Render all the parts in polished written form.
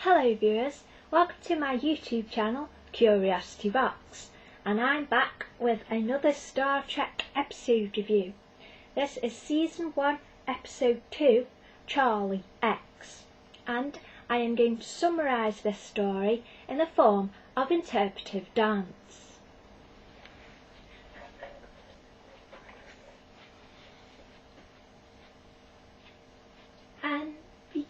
Hello viewers, welcome to my YouTube channel Curiosity Rocks, and I'm back with another Star Trek episode review. This is Season 1 Episode 2, Charlie X, and I am going to summarise this story in the form of interpretive dance. And begin.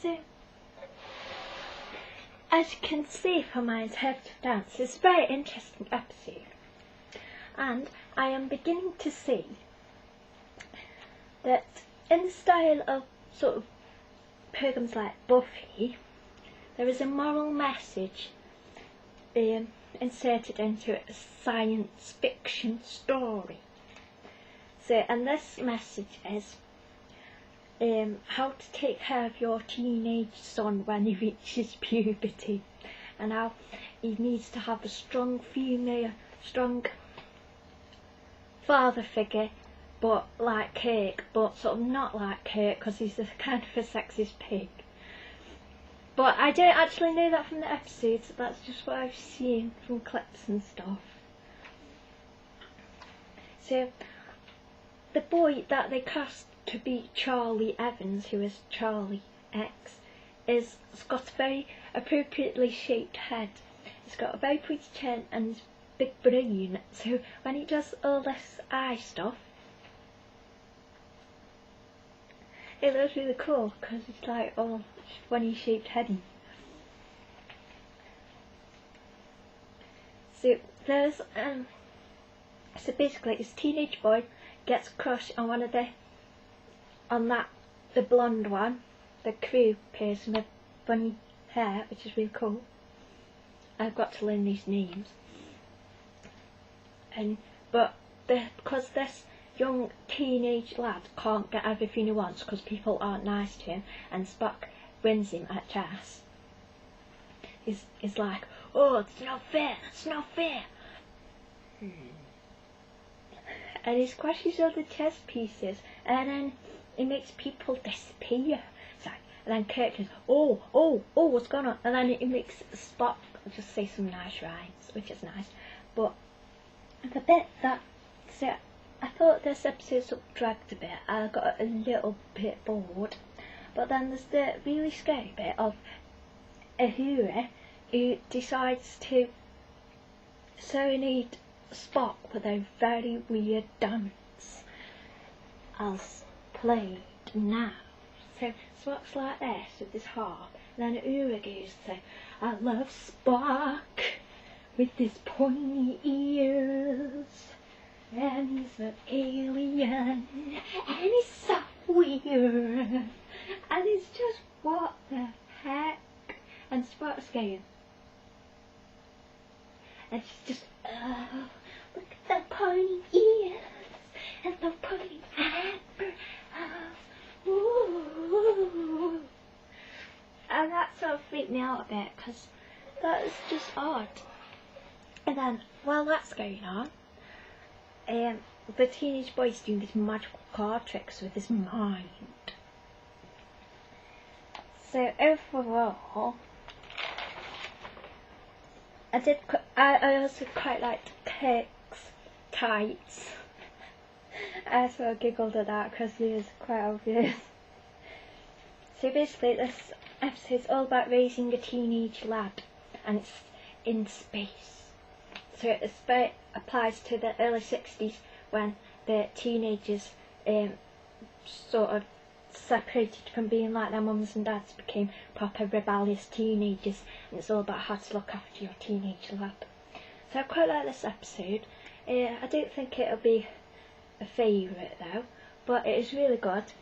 So, as you can see from my interpretive dance, it's a very interesting episode, and I am beginning to see that in the style of sort of programs like Buffy, there is a moral message inserted into a science fiction story. So, and this message is how to take care of your teenage son when he reaches puberty, and how he needs to have a strong father figure, but like Kirk, but sort of not like Kirk because he's a kind of a sexist pig. But I don't actually know that from the episodes, that's just what I've seen from clips and stuff. So, the boy that they cast to be Charlie Evans, who is Charlie X, has got a very appropriately shaped head. He's got a very pretty chin and his big brain, so when he does all this eye stuff, it looks really cool because it's like all funny shaped heady. So there's so basically this teenage boy gets a crush on the blonde one, the crew person with funny hair, which is really cool. I've got to learn these names. Because this young teenage lad can't get everything he wants because people aren't nice to him, and Spock wins him at chess. He's like, oh, it's not fair, it's not fair. And he squashes all the chess pieces, and then he makes people disappear. And then Kirk goes, oh, what's going on? And then he makes Spock just say some nice rhymes, which is nice. But the bit that, so I thought this episode sort of dragged a bit. I got a little bit bored. But then there's the really scary bit of Uhura, who decides to serenade Spock with a very weird dance, as played now. So Spock's like this with his harp, and then Uhura goes to say, I love Spock with his pointy ears, and he's an alien, and he's so weird, and it's just, what the heck? And Spock's going, and she's just, oh, look at the pointy ears, and the pointy eyebrows, ooh. And that sort of freaked me out a bit, because that is just odd. And then, while that's going on, the teenage boy's doing these magical card tricks with his mind. So overall, I also quite liked Kirk's tights. I sort of giggled at that because it was quite obvious. So basically this episode's all about raising a teenage lad, and it's in space. So it applies to the early 60s when the teenagers sort of separated from being like their mums and dads, became proper rebellious teenagers, and it's all about how to look after your teenage lad. So I quite like this episode. I don't think it'll be a favourite though, but it is really good,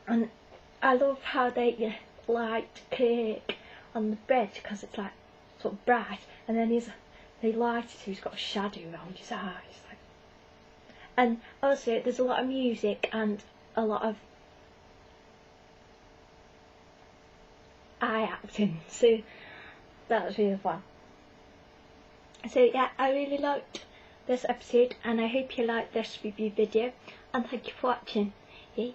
and I love how they light Kirk on the bridge because it's like sort of bright, and then they light it so he's got a shadow around his eyes. And also there's a lot of music and a lot of eye acting, so that was really fun. So yeah, I really liked this episode, and I hope you liked this review video, and thank you for watching. Yay.